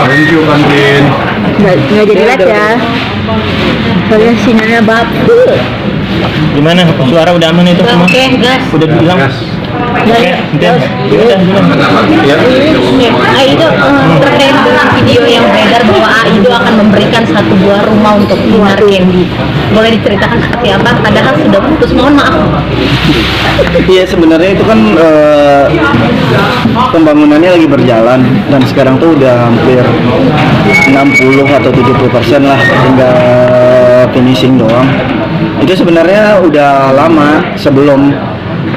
Thank you Kantin. Nggak jadi live ya. Soalnya sinyalnya bagus. Gimana? Suara udah aman itu semua? Oke, gas. Udah bilang? Oke, Udah. Ya. Aido terkait dengan video yang beredar bahwa Aido akan memberikan 1 buah rumah untuk Dinar Candy. Boleh diceritakan seperti apa? Padahal sudah putus, mohon maaf. Iya sebenarnya itu kan pembangunannya lagi berjalan dan sekarang tuh udah hampir 60 atau 70% lah, tinggal finishing doang. Itu sebenarnya udah lama sebelum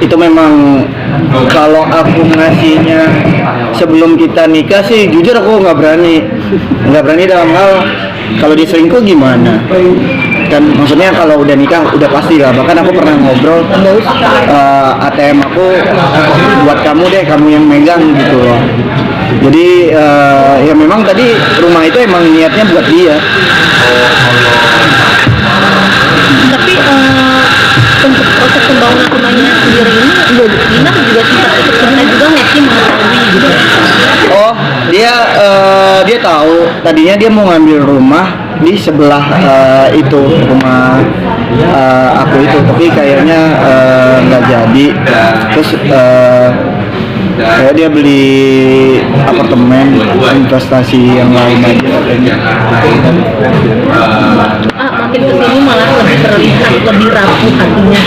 itu. Memang kalau aku ngasihnya sebelum kita nikah sih jujur aku nggak berani dalam hal kalau diselingkuh gimana kan, maksudnya kalau udah nikah udah pasti lah. Bahkan aku pernah ngobrol ATM aku buat kamu deh, kamu yang megang gitu loh. Jadi ya memang tadi rumah itu emang niatnya buat dia. Tapi untuk proses pembangunan rumahnya sendiri ini, Dinar juga sempat ikut cerita juga nggak sih mengetahui gitu? Oh, dia tahu. Tadinya dia mau ngambil rumah di sebelah itu rumah aku itu, tapi kayaknya nggak jadi. Terus kayak dia beli apartemen investasi yang lain aja katanya. Makin kesini malah lebih terlihat lebih rapuh hatinya.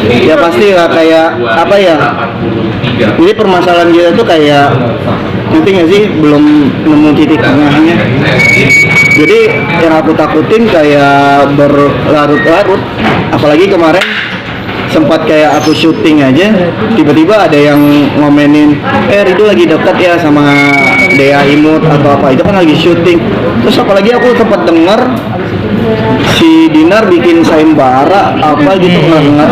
Ya pasti lah, kayak apa ya, jadi permasalahan kita tuh kayak nanti nggak sih belum nemu titik tengahnya. Jadi yang aku takutin kayak berlarut-larut, apalagi kemarin sempat kayak aku syuting aja, tiba-tiba ada yang ngomenin, Rido lagi dekat ya sama Dea Imut atau apa, itu kan lagi syuting. Terus apalagi aku sempat dengar si Dinar bikin sayembara apa gitu,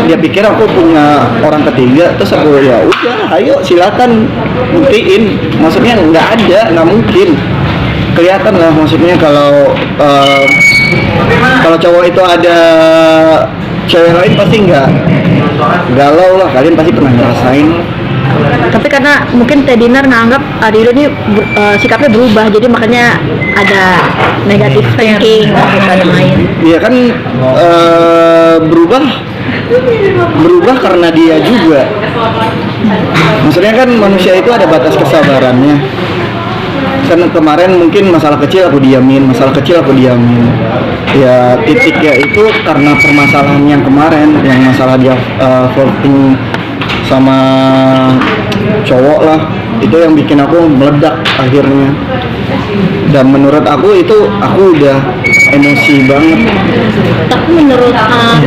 dia pikir aku punya orang ketiga. Terus aku ya udah, ayo silakan buktiin. Maksudnya nggak mungkin kelihatan lah. Maksudnya kalau cowok itu ada cewek lain pasti nggak galau lah, kalian pasti pernah ngerasain. Tapi karena mungkin Teh Dinar nganggap Arido ini sikapnya berubah, jadi makanya ada negatif thinking dan lain. Iya kan, berubah karena dia juga. Maksudnya kan manusia itu ada batas kesabarannya. Karena kemarin mungkin masalah kecil aku diamin. Ya titiknya itu karena permasalahan yang kemarin, yang masalah dia flirting sama cowok lah, itu yang bikin aku meledak akhirnya. Dan menurut aku itu aku udah emosi banget. Tapi menurut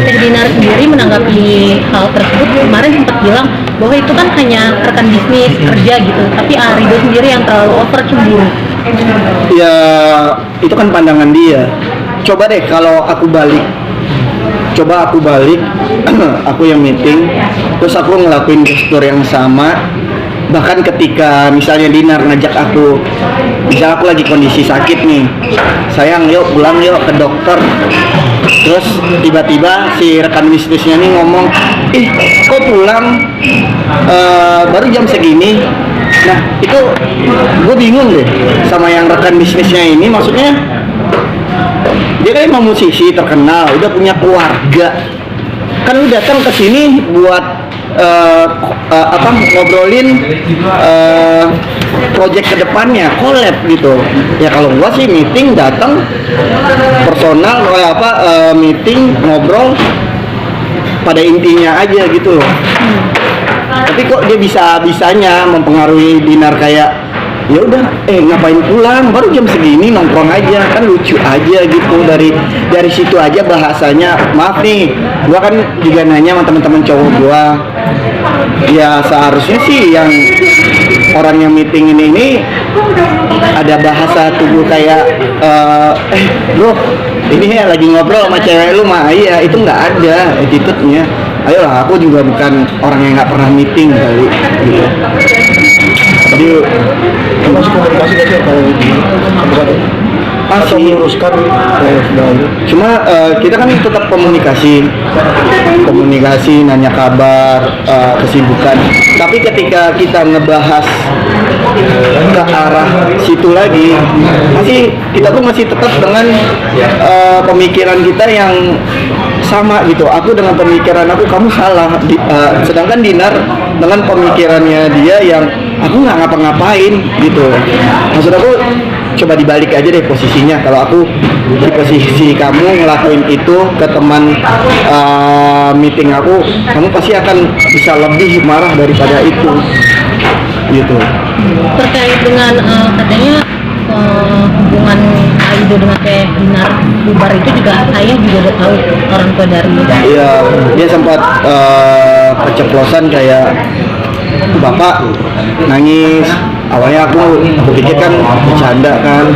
Teh Dinar sendiri menanggapi hal tersebut, kemarin sempat bilang bahwa itu kan hanya rekan bisnis kerja gitu, tapi Arido sendiri yang terlalu over cemburu. Ya itu kan pandangan dia. Coba deh kalau aku balik, aku yang meeting, terus aku ngelakuin gestur yang sama. Bahkan ketika misalnya Dinar ngajak aku, misal aku lagi kondisi sakit nih, sayang yuk pulang yuk ke dokter. Terus tiba-tiba si rekan bisnisnya nih ngomong, kok pulang baru jam segini. Nah itu gue bingung deh sama yang rekan bisnisnya ini. Maksudnya dia kan emang musisi terkenal, udah punya keluarga, kan lu datang ke sini buat ngobrolin project kedepannya, collab gitu. Ya kalau gua sih meeting datang personal, meeting ngobrol pada intinya aja gitu loh. Tapi kok dia bisanya mempengaruhi Dinar kayak ya udah ngapain pulang baru jam segini, nongkrong aja, kan lucu aja gitu. Dari situ aja bahasanya. Maaf nih, gua kan juga nanya sama teman-teman cowok gua, ya seharusnya sih yang orang yang meeting ini ada bahasa tubuh kayak bro ini ya lagi ngobrol sama cewek lu mah. Iya, itu nggak ada attitude-nya. Ayolah, aku juga bukan orang yang nggak pernah meeting kali gitu. Jadi masih komunikasi aja kalau pasti meluruskan cuma kita kan tetap komunikasi komunikasi, nanya kabar, kesibukan. Tapi ketika kita ngebahas ke arah situ lagi, kita tuh masih tetap dengan pemikiran kita yang sama gitu. Aku dengan pemikiran aku, kamu salah. Sedangkan Dinar dengan pemikirannya dia yang aku nggak ngapa-ngapain gitu. Maksud aku, coba dibalik aja deh posisinya. Kalau aku di posisi kamu ngelakuin itu ke teman meeting aku, kamu pasti akan bisa lebih marah daripada itu gitu. Terkait dengan katanya hubungan Aido dengan Teh Dinar bubar itu juga ayah juga udah tahu, orang tua dari Iya, dia sempat keceplosan kayak bapak nangis. Awalnya aku pikir kan bercanda kan,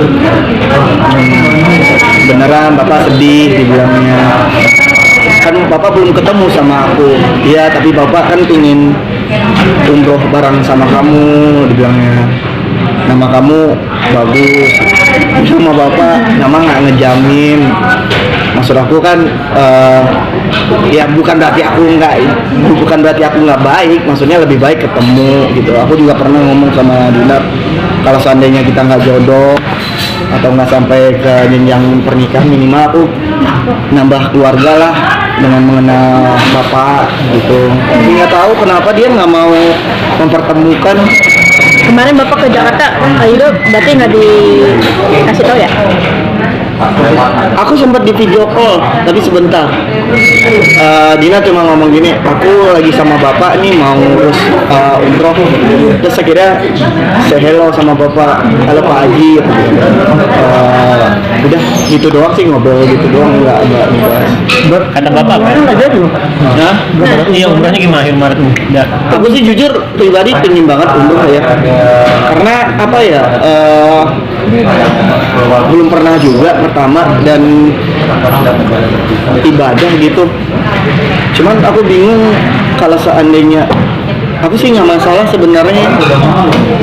beneran bapak sedih dibilangnya. Kan bapak belum ketemu sama aku. Iya, tapi bapak kan pingin umroh bareng sama kamu, dibilangnya. Nama kamu bagus, sama bapak nama nggak ngejamin. Maksud aku kan ya bukan berarti aku nggak baik, maksudnya lebih baik ketemu gitu. Aku juga pernah ngomong sama Dinar, kalau seandainya kita nggak jodoh atau nggak sampai ke jenjang pernikahan, minimal aku nambah keluarga lah dengan mengenal bapak gitu. Tapi nggak tahu kenapa dia nggak mau mempertemukan. kemarin bapak ke Jakarta, Aido berarti nggak dikasih tahu ya? Aku sempat di video call tapi sebentar. Dina cuma ngomong gini, aku lagi sama bapak nih mau ngurus umroh. Terus akhirnya say hello sama bapak, halo Pak Haji. Udah gitu doang sih, ngobrol gitu doang, nggak dibahas. Kata bapak apa? Nah, Iya, umrahnya gimana akhir Maret nih? Udah. aku sih jujur pribadi pengen banget umroh ya, karena apa ya, belum pernah juga pertama, dan ibadah gitu. Cuman aku bingung kalau seandainya, aku sih nggak masalah sebenarnya.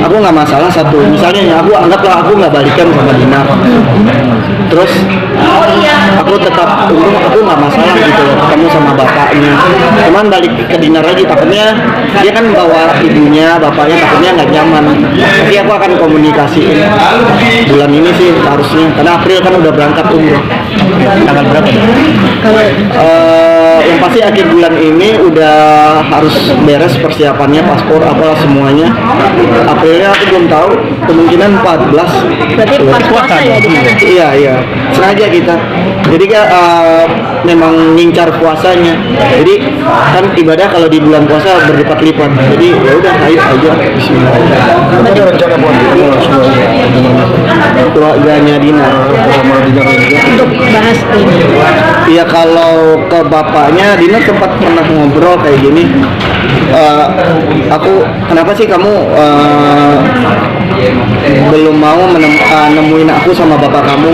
Aku nggak masalah satu, misalnya aku anggaplah aku nggak balikan sama Dinar, terus aku tetap umroh, aku nggak masalah gitu loh, ketemu sama bapaknya. Cuman balik ke Dinar lagi, takutnya dia kan bawa ibunya, bapaknya, takutnya nggak nyaman. Tapi aku akan komunikasiin bulan ini sih harusnya, karena April kan udah berangkat umroh. Tanggal berapa? Yang pasti akhir bulan ini udah harus beres persiapannya, paspor apa semuanya. Aprilnya aku belum tahu, kemungkinan 14. Berarti pas puasa ya di sana? Iya, sengaja kita. Jadi kan memang ngincar puasanya. Jadi kan ibadah kalau di bulan puasa berlipat-lipat. Jadi ya udah, ayo aja. Bismillah. Ada rencana buat ketemu semuanya. Keluarganya Dina. Untuk bahas ini. Iya, kalau ke bapaknya Dina sempat pernah ngobrol kayak gini. Aku kenapa sih kamu belum mau nemuin aku sama bapak kamu?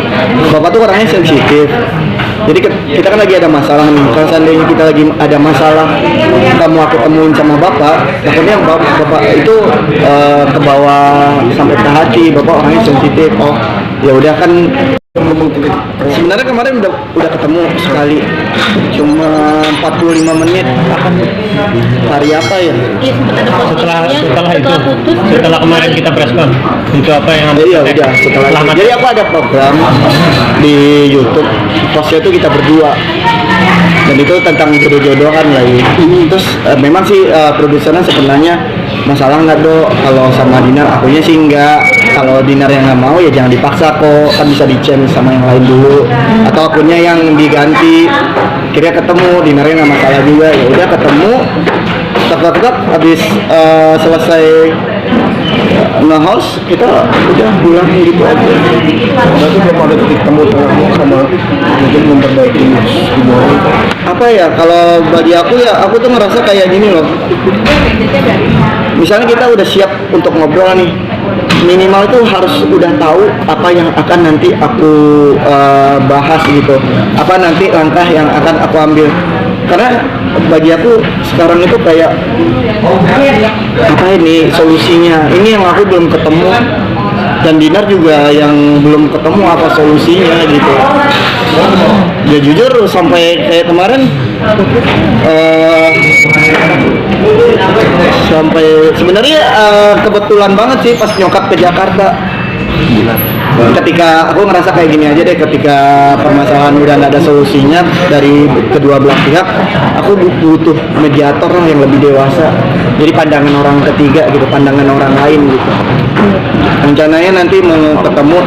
Bapak tuh orangnya sensitif. Jadi kita kan lagi ada masalah nih. Kalau seandainya kita lagi ada masalah, kamu aku temuin sama bapak, takutnya bapak itu ke bawah sampai ke hati. Bapak orangnya sensitif. Oh, ya udah kan. Sebenarnya kemarin udah ketemu sekali, cuma 45 menit. Hari apa ya? Iya, sempat ada posisinya Setelah kemarin kita preskon, itu apa yang Iya udah setelah itu. Jadi aku ada program di YouTube, postnya itu kita berdua, dan itu tentang jodoh-jodohan lagi. Terus memang sih produsernya sebenarnya masalah nggak Dok kalau sama Dinar, akunya sih enggak. Kalau Dinar yang nggak mau ya jangan dipaksa kok, kan bisa di-change sama yang lain dulu, atau akunnya yang diganti. Kira ketemu Dinarnya nggak masalah juga, ya udah ketemu. Tetap habis selesai nge-host kita udah pulang gitu aja. Berarti belum ada titik temu tengahmu sama mungkin memperbaiki hubungan. Apa ya, kalau bagi aku ya, aku tuh ngerasa kayak gini loh. Misalnya kita udah siap untuk ngobrol nih, minimal itu harus udah tahu apa yang akan nanti aku bahas gitu, apa nanti langkah yang akan aku ambil. Karena bagi aku sekarang itu kayak apa ini solusinya, ini yang aku belum ketemu, dan Dinar juga yang belum ketemu apa solusinya gitu. Ya jujur sampai kayak kemarin sampai sebenarnya kebetulan banget sih pas nyokap ke Jakarta. Ketika aku ngerasa kayak gini aja deh, ketika permasalahan udah nggak ada solusinya dari kedua belah pihak, aku butuh mediator lah yang lebih dewasa. Jadi pandangan orang ketiga gitu, pandangan orang lain gitu. Rencananya nanti mau ketemu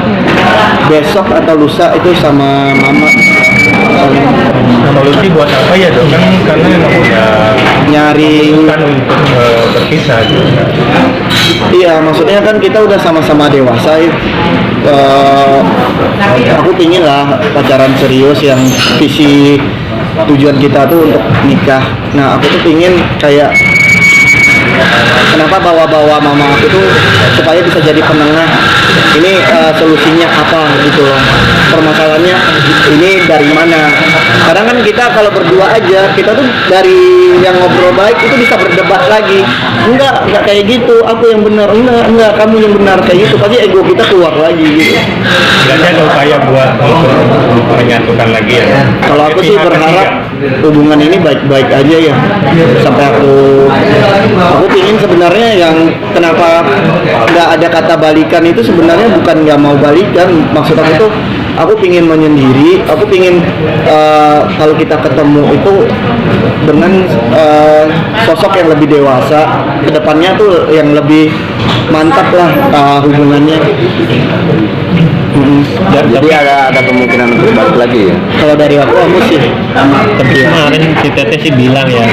besok atau lusa itu sama mama. Solusi buat apa ya dok? Kan karena emang udah Nyari, kan untuk berpisah gitu. iya maksudnya kan kita udah sama-sama dewasa ya. Aku pingin lah pacaran serius yang visi tujuan kita tuh untuk nikah. Nah aku tuh pingin kayak kenapa bawa-bawa mama aku tuh supaya bisa jadi penengah. Ini solusinya apa gitu loh, permasalahannya ini dari mana. Kadang kan kita kalau berdua aja, kita tuh dari yang ngobrol baik itu bisa berdebat lagi. Enggak kayak gitu, aku yang benar, enggak kamu yang benar, kayak gitu pasti ego kita keluar lagi gitu. Berarti ada upaya buat untuk menyatukan lagi ya. Kalau aku sih berharap hubungan ini baik-baik aja ya. Sampai aku pingin sebenarnya yang kenapa nggak ada kata balikan itu sebenarnya bukan nggak mau balikan. Maksud aku tuh aku pingin menyendiri. Aku pingin kalau kita ketemu itu dengan sosok yang lebih dewasa. Kedepannya tuh yang lebih mantap lah hubungannya. Jadi ada kemungkinan untuk balik lagi ya. Kalau dari aku sih Tapi kemarin si Teteh sih bilang ya,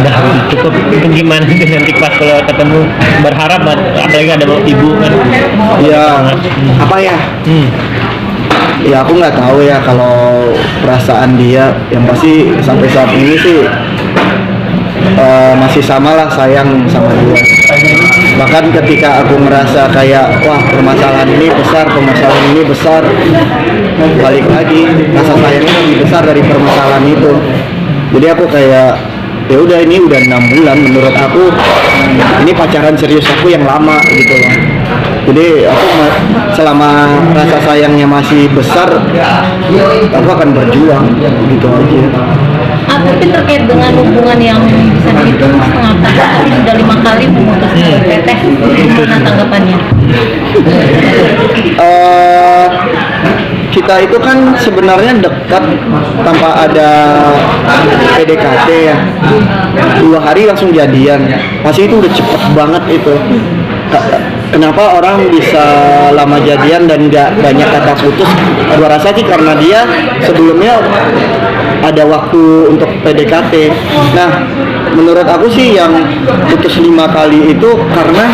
udah cukup. Itu gimana sih nanti pas kalau ketemu, berharap apalagi ada ibu kan. ya apa ya. Ya aku nggak tahu ya kalau perasaan dia, yang pasti sampai saat ini sih masih samalah sayang sama dia. Bahkan ketika aku merasa kayak wah permasalahan ini besar, balik lagi rasa sayangnya lebih besar dari permasalahan itu. Jadi aku kayak ya udah, ini udah 6 bulan menurut aku ini pacaran serius aku yang lama gitu loh. Jadi aku selama rasa sayangnya masih besar, aku akan berjuang gitu aja. Tapi terkait dengan hubungan yang bisa dihitung setengah tahun tapi sudah 5 kali memutus Teteh, gimana tanggapannya? Kita itu kan sebenarnya dekat tanpa ada PDKT ya. 2 hari langsung jadian. Pasti itu udah cepet banget itu. Kenapa orang bisa lama jadian dan nggak banyak kata putus? Gua rasa sih karena dia sebelumnya ada waktu untuk PDKT. Nah, menurut aku sih yang putus 5 kali itu karena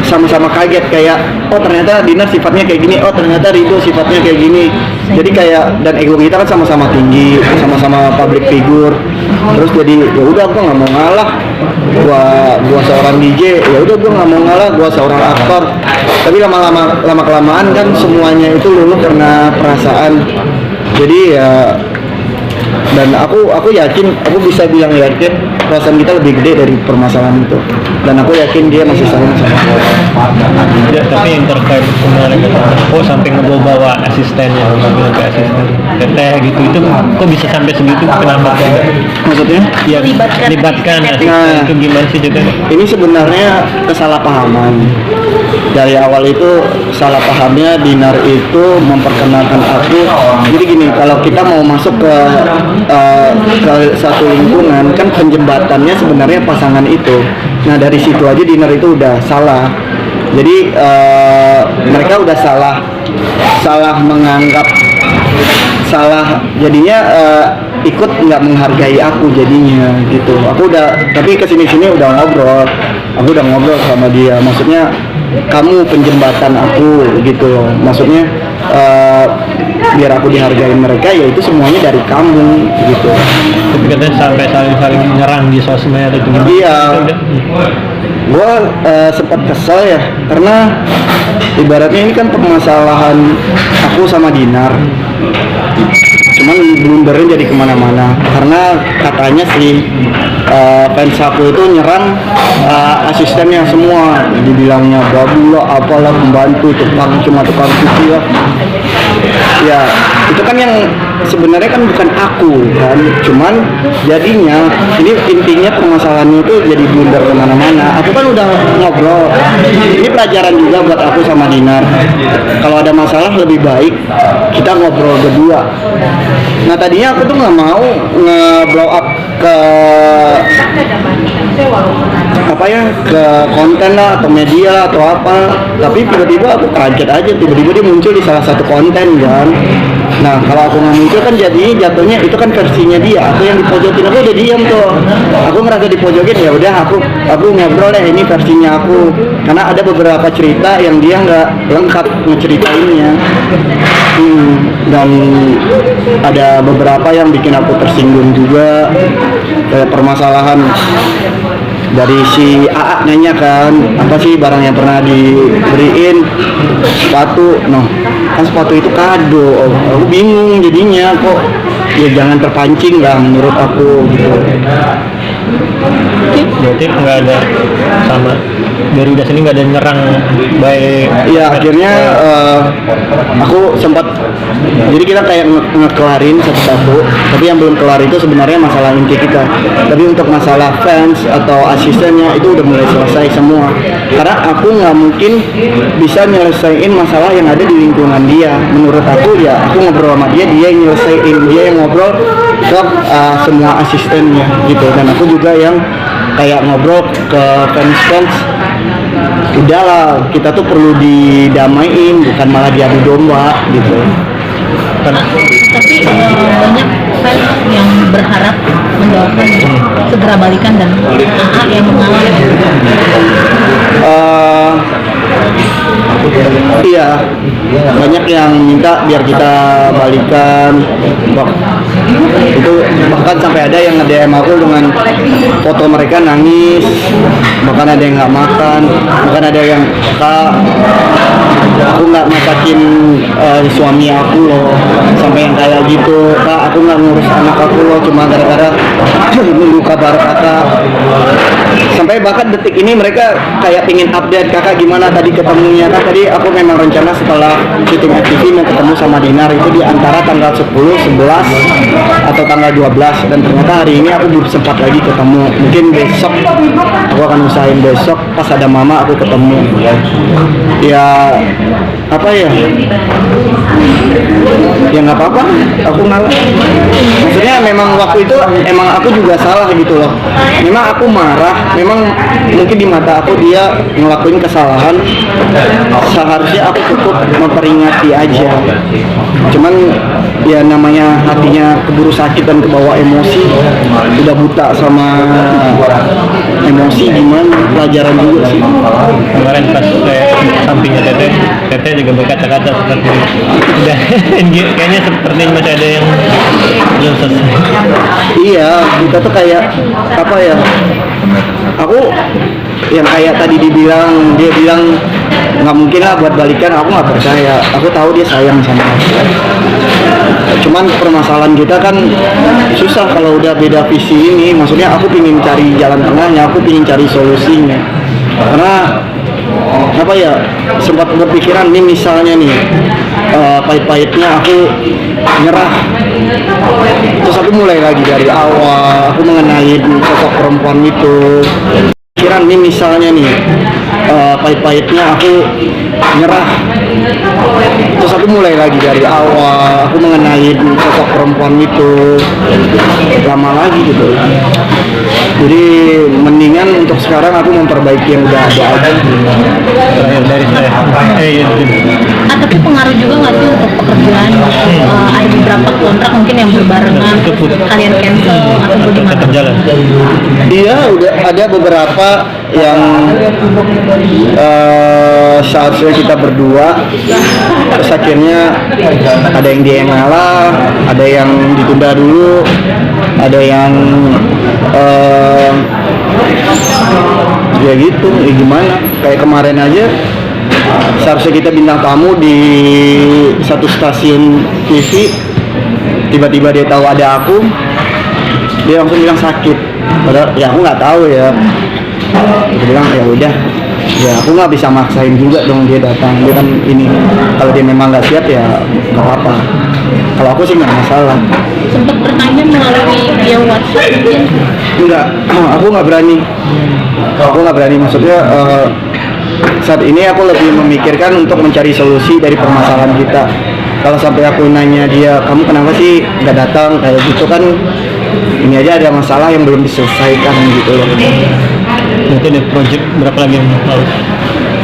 sama-sama kaget, kayak oh ternyata Dinar sifatnya kayak gini, oh ternyata Rido sifatnya kayak gini. Jadi kayak, dan ego kita kan sama-sama tinggi, sama-sama public figure. Terus jadi ya udah gua nggak mau ngalah, gua seorang DJ, ya udah gua nggak mau ngalah, gua seorang aktor. Tapi lama kelamaan kan semuanya itu luluh karena perasaan. Jadi ya, dan aku yakin, aku bisa bilang yakin perasaan kita lebih gede dari permasalahan itu. Dan aku yakin dia masih sayang sama aku. Ya, tapi yang terkait kemarin kok sampai ngebawa asistennya, ngambil ke asisten Teteh gitu, itu kok bisa sampai segitu, kenapa? Maksudnya? Ya, libatkan asisten itu gimana sih juga? Ini sebenarnya kesalahpahaman. Dari awal itu salah pahamnya Dinar itu memperkenalkan aku. Jadi gini, kalau kita mau masuk ke satu lingkungan kan penjembatannya sebenarnya pasangan itu. Nah dari situ aja Dinar itu udah salah. Jadi mereka udah salah menganggap, salah jadinya ikut nggak menghargai aku jadinya gitu. Aku udah, tapi kesini udah ngobrol. Aku udah ngobrol sama dia. Maksudnya kamu penjembatan aku gitu loh. Maksudnya biar aku dihargai mereka, ya itu semuanya dari kamu gitu. Tapi katanya sampai saling nyerang di sosmed atau gimana? Iya. Gue sempat kesel ya, karena ibaratnya ini kan permasalahan aku sama Dinar. cuman blundernya jadi kemana-mana karena katanya si fans aku itu nyerang asistennya semua, dibilangnya babu lah, apalah, pembantu, cuma tukang cuci lah. Ya itu kan yang sebenarnya kan bukan aku kan, cuman jadinya ini intinya permasalahannya itu jadi blunder kemana-mana. Aku kan udah ngobrol, ini pelajaran juga buat aku sama Dinar. Kalau ada masalah lebih baik kita ngobrol berdua. Nah tadinya aku tuh nggak mau nge-blow up ke apa ya, ke konten lah atau media atau apa, tapi tiba-tiba aku kaget aja, tiba-tiba dia muncul di salah satu konten kan. Nah kalau aku nggak muncul kan jadi jatuhnya itu kan versinya dia, aku yang dipojokin. Aku udah diam tuh, aku ngerasa dipojokin, ya udah aku ngobrol deh, ini versinya aku, karena ada beberapa cerita yang dia nggak lengkap ngeceritainnya. Dan ada beberapa yang bikin aku tersinggung juga, kayak permasalahan dari si AA nanya kan, apa sih barang yang pernah diberiin, sepatu, kan sepatu itu kado. Aku bingung jadinya, kok ya jangan terpancing lah menurut aku gitu. Berarti nggak ada sama dari udah sini nggak ada nyerang baik. Iya akhirnya aku sempat, jadi kita kayak ngekelarin satu-satu, tapi yang belum kelar itu sebenarnya masalah inti kita. Tapi untuk masalah fans atau asistennya itu udah mulai selesai semua, karena aku nggak mungkin bisa nyelesain masalah yang ada di lingkungan dia. Menurut aku ya aku ngobrol sama dia yang nyelesain, dia yang ngobrol ke semua asistennya gitu. Dan aku juga yang kayak ngobrol ke fans, udahlah kita tuh perlu didamain, bukan malah diadu domba gitu. Tapi banyak fans yang berharap mendoakan segera balikan dan AA yang mengalami. Iya, banyak yang minta biar kita balikan. Itu bahkan sampai ada yang nge-DM aku dengan foto mereka nangis, bahkan ada yang nggak makan, bahkan ada yang, Kak, aku nggak masakin suami aku loh, sampai yang kayak gitu. Kak, aku nggak ngurus anak aku loh, cuma gara-gara nunggu kabar kakak. Sampai bahkan detik ini mereka kayak pingin update, kakak gimana tadi ketemunya. Kan tadi aku memang rencana setelah syuting FTV mau ketemu sama Dinar itu di antara tanggal 10, 11 atau tanggal 12, dan ternyata hari ini aku belum sempat lagi ketemu. Mungkin besok aku akan usahain, besok pas ada mama aku ketemu. Ya apa ya, ya nggak apa-apa, aku ngalah. Maksudnya memang waktu itu emang aku juga salah gitu loh. Memang aku marah, memang mungkin di mata aku dia ngelakuin kesalahan, seharusnya aku cukup memperingati aja. Cuman ya namanya hatinya keburu sakit dan kebawa emosi, udah buta sama emosi, gimana, pelajaran juga sih. Kemarin pas sampingnya Teteh juga berkata-kata seperti udah kayaknya seperti masih ada yang belum selesai. Iya, kita tuh kayak apa ya, aku yang kayak tadi dia bilang nggak mungkin lah buat balikan, aku nggak percaya. Aku tahu dia sayang sama aku, cuman permasalahan kita kan susah kalau udah beda visi ini. Maksudnya aku pingin cari jalan tengahnya, aku pingin cari solusinya, karena apa ya, sempat berpikiran nih misalnya nih pahit-pahitnya aku nyerah, terus aku mulai lagi dari awal, aku mengenai sosok perempuan itu. Pikiran nih misalnya nih pahit-pahitnya aku nyerah, terus aku mulai lagi dari awal, aku mengenai sosok perempuan itu lama lagi gitu. Jadi mendingan untuk sekarang aku memperbaiki yang udah ada aja. Dari saya. Tapi pengaruh juga nggak sih untuk pekerjaan? Ada beberapa kontrak mungkin yang berbarengan, terus kalian cancel atau bagaimana? Tetap jalan. Iya, udah ada beberapa yang seharusnya kita berdua, terus akhirnya ada yang dia yang ngalah, ada yang ditunda dulu, ada yang ya gitu, ya gimana, kayak kemarin aja seharusnya kita bintang tamu di satu stasiun TV, tiba-tiba dia tahu ada aku, dia langsung bilang sakit. Padahal ya aku nggak tahu ya. Dia bilang ya udah, ya aku nggak bisa maksain juga dong dia datang. Dia kan ini, kalau dia memang nggak siap ya nggak apa-apa. Kalau aku sih nggak masalah. Sempat bertanya melalui via WhatsApp mungkin. Enggak, aku nggak berani. Aku nggak berani, maksudnya saat ini aku lebih memikirkan untuk mencari solusi dari permasalahan kita. Kalau sampai aku nanya dia, kamu kenapa sih nggak datang kayak gitu kan, ini aja ada masalah yang belum diselesaikan gitu loh. Itu ada project berapa lagi yang harus?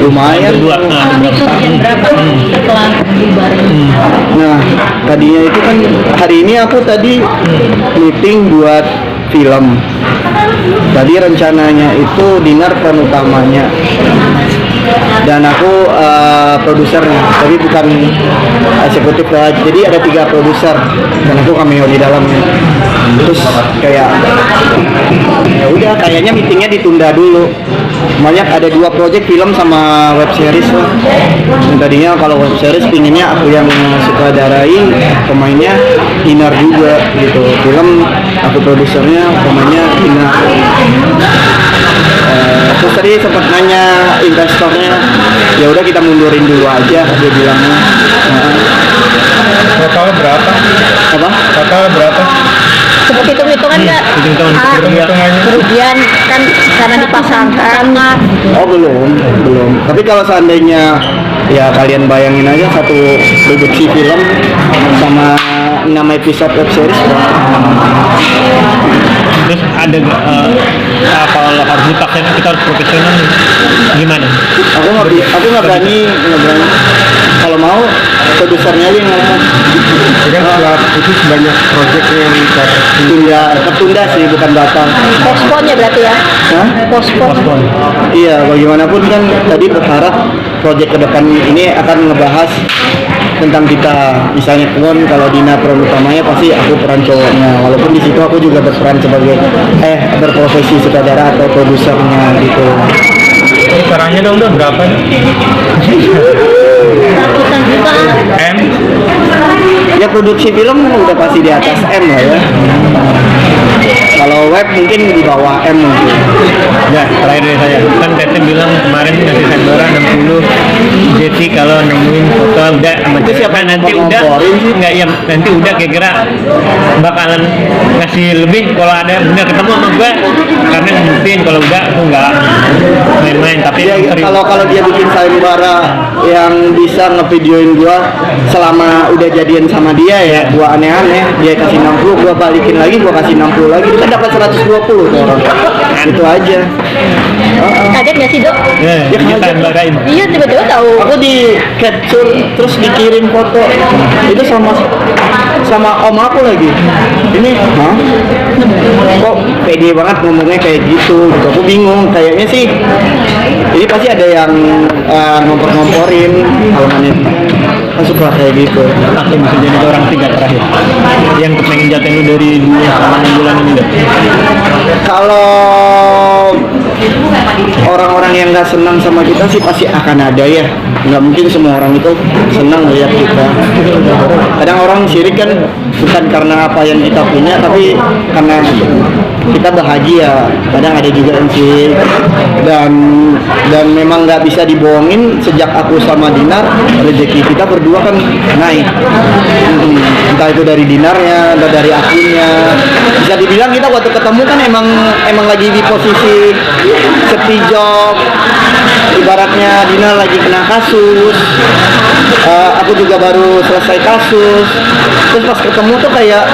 Lumayan. Dua, Itu yang berapa setelah bubarin? Nah, tadinya itu kan hari ini aku tadi meeting buat film. Tadi rencananya itu Dinar peran utamanya dan aku produsernya, tapi bukan eksekutif lah. Jadi ada 3 produser dan aku cameo di dalamnya. Terus kayak ya udah, kayaknya meetingnya ditunda dulu. Banyak ada 2 project film sama web series lah. Dan tadinya kalau web series pinginnya aku yang sutradarain, pemainnya Dinar juga gitu. Film aku produsernya, pemainnya Dinar. Terus tadi sempat nanya investornya, ya udah kita mundurin dulu aja, dia bilangnya. Total berapa? Apa? Total berapa? Sempat hitung-hitungan nggak? hitung-hitungan. Kerugian kan karena dipasangkan. Oh belum. Tapi kalau seandainya ya kalian bayangin aja satu produksi film sama 6 episode web series Terus ada kalau harus dipaksain kita harus profesional gimana? aku nggak berani. Kalau mau produsernya aja yang ngomong. Kan setelah itu banyak project yang tertunda sih, bukan batal. Postpone ya berarti ya? Hah? Postpone. Iya, bagaimanapun kan tadi berharap proyek ke depan ini akan ngebahas tentang kita. Misalnya pun kalau Dina peran utamanya pasti aku peran cowoknya. Walaupun di situ aku juga berperan sebagai berprofesi sutradara atau produsernya gitu. caranya dong berapa? Ratusan juta. M? Ya produksi film udah pasti di atas M lah ya. Kalau web mungkin di bawah M mungkin. Ya, terakhir dari saya. Kan Tete bilang kemarin ngasih sendora 60. Jadi kalau nemuin foto udah Itu siapa yang nanti udah ngomporin sih? enggak ya nanti udah kira-kira bakalan ngasih lebih kalau ada bener ketemu sama gue karena ngebuktiin kalau udah aku enggak main-main tapi Ya, serius. kalau dia bikin sayembara yang bisa ngevideoin gua selama udah jadian sama dia ya, gua aneh-aneh, dia kasih 60, gua balikin lagi, gua kasih 60 lagi, kita dapat 120 tuh orang. Itu aja. Kaget nggak sih dok? Ya, Ya, kita kaget. sembarain. Iya tiba-tiba tahu. Aku di capture terus dikirim foto itu sama om aku lagi. Ini, kok pede banget ngomongnya kayak gitu. Aku bingung. Kayaknya sih ini pasti ada yang ngompor-ngomporin halamannya. Kan suka kayak gitu. Aku bisa jadi orang tiga terakhir yang pengen jatuhin lu dari dulu sama 6 bulan ini deh. Kalau orang-orang yang nggak senang sama kita sih pasti akan ada ya. Nggak mungkin semua orang itu senang melihat kita. Kadang orang sirik kan bukan karena apa yang kita punya, tapi karena kita bahagia. Kadang ada juga yang sirik. Dan memang nggak bisa dibohongin, sejak aku sama Dinar, rezeki kita berdua kan naik. Entah itu dari Dinarnya, entah dari akunya. Bisa dibilang kita waktu ketemu kan emang lagi di posisi sepi job. Ibaratnya Dinar lagi kena kasus, aku juga baru selesai kasus. Terus pas ketemu tuh kayak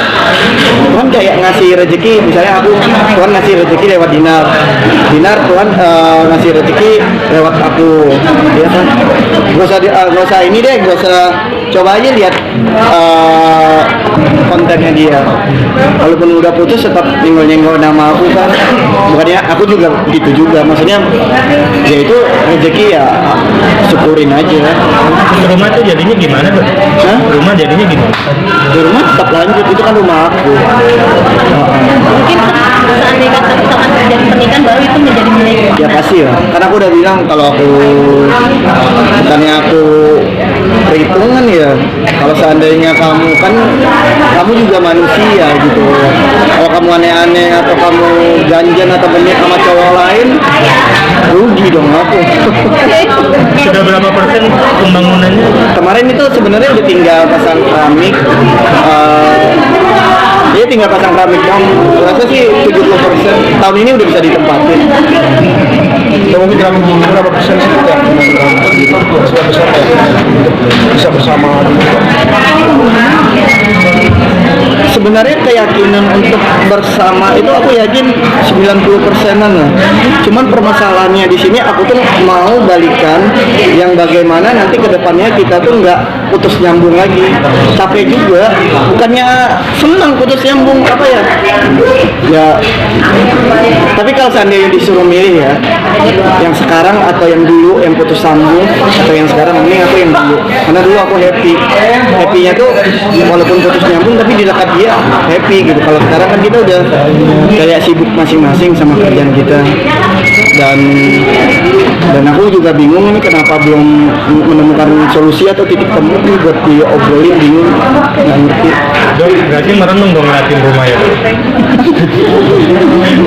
Tuhan kayak ngasih rezeki. Misalnya aku, Tuhan ngasih rezeki lewat Dinar, Tuhan ngasih rezeki lewat aku. Ya kan, gak usah ini deh, gak usah, coba aja lihat kontennya dia. Walaupun udah putus tetap nyenggol-nyenggol nama aku kan. Bukannya aku juga gitu juga, maksudnya ya itu rezeki ya, syukurin aja. Rumah tuh jadinya gimana tuh? Hah? Rumah jadinya gimana? Di rumah tetap lanjut, itu kan rumah aku. Mungkin seandainya kata misalkan terjadi pernikahan baru itu menjadi milik. Ya pasti ya, karena aku udah bilang kalau aku bukannya aku perhitungan ya. Kalau seandainya kamu kan kamu juga manusia gitu. Kalau kamu aneh-aneh atau kamu janjian atau benih sama cowok lain, rugi dong aku. Sudah berapa persen pembangunannya? Kemarin itu sebenarnya udah tinggal pasang keramik. Dia tinggal pasang keramik dong. Rasa sih 70%. Tahun ini udah bisa ditempatin. Kita mungkin dalam berapa persen sih kita besar ya bisa bersama. Sebenarnya keyakinan untuk bersama itu aku yakin 90%-an lah. Cuman permasalahannya di sini aku tuh mau balikan yang bagaimana nanti kedepannya kita tuh nggak putus nyambung lagi. Capek juga, bukannya senang putus nyambung apa ya? Ya, tapi kalau seandainya disuruh milih ya, yang sekarang atau yang dulu yang putus sambung atau yang sekarang, ini aku yang dulu. Karena dulu aku happy-nya tuh walaupun putus nyambung tapi di dekat dia happy gitu. Kalau sekarang kan kita udah kayak sibuk masing-masing sama kerjaan kita, dan aku juga bingung ini kenapa belum menemukan solusi atau titik temu nih buat diobrolin, bingung nggak ngerti. Berarti merenung dong ngeliatin rumah ya.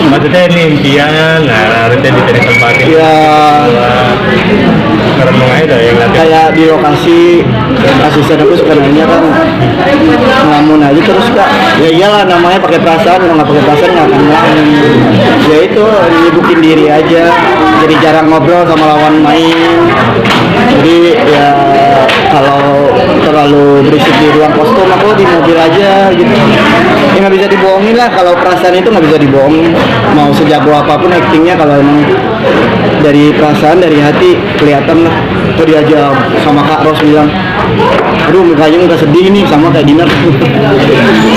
Maksudnya ini impian, nah harusnya dicari tempatin. Ya Merenung aja ya ngeliatin. kayak di lokasi asisten aku suka nanya kan, ngelamun aja terus kak. Ya iyalah, namanya pakai perasaan, kalau nggak pakai perasaan nggak akan ngelamun. Ya itu nyibukin diri aja, jadi jarang ngobrol sama lawan main. Jadi ya kalau terlalu berisik di ruang kostum aku di mobil aja gitu. Ya nggak bisa dibohongin lah, kalau perasaan itu nggak bisa dibohongin. Mau sejago apapun aktingnya, kalau emang dari perasaan, dari hati kelihatan lah. Tadi aja sama Kak Ros bilang, aduh mukanya udah sedih nih sama kayak Dinar.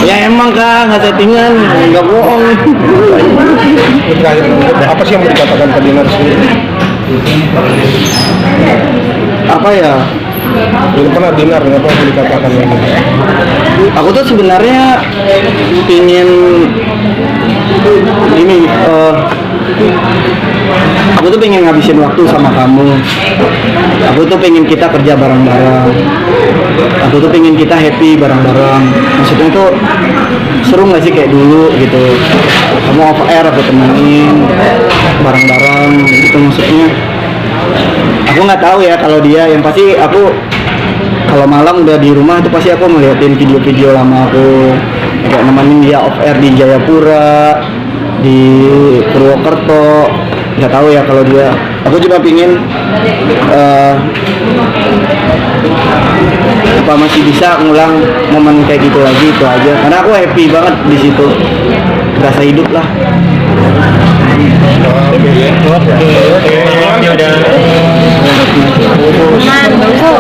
Ya emang Kak, nggak settingan, nggak bohong. Terakhir, apa sih yang mau dikatakan ke Dinar sendiri? Apa ya? Belum pernah Dinar, apa yang mau dikatakan lagi? Aku tuh sebenarnya pingin ini, aku tuh pengen ngabisin waktu sama kamu. Aku tuh pengen kita kerja bareng-bareng. Aku tuh pengen kita happy bareng-bareng. Maksudnya tuh seru nggak sih kayak dulu gitu. Kamu off air aku temenin bareng-bareng gitu maksudnya. Aku nggak tahu ya kalau dia, yang pasti aku kalau malam udah di rumah tuh pasti aku ngeliatin video-video lama aku, kayak nemenin dia off air di Jayapura, di Purwokerto. Nggak tahu ya kalau dia. Aku cuma pingin apa masih bisa ngulang momen kayak gitu lagi, itu aja. Karena aku happy banget di situ, rasa hidup lah. Oke, udah. Man, bagus.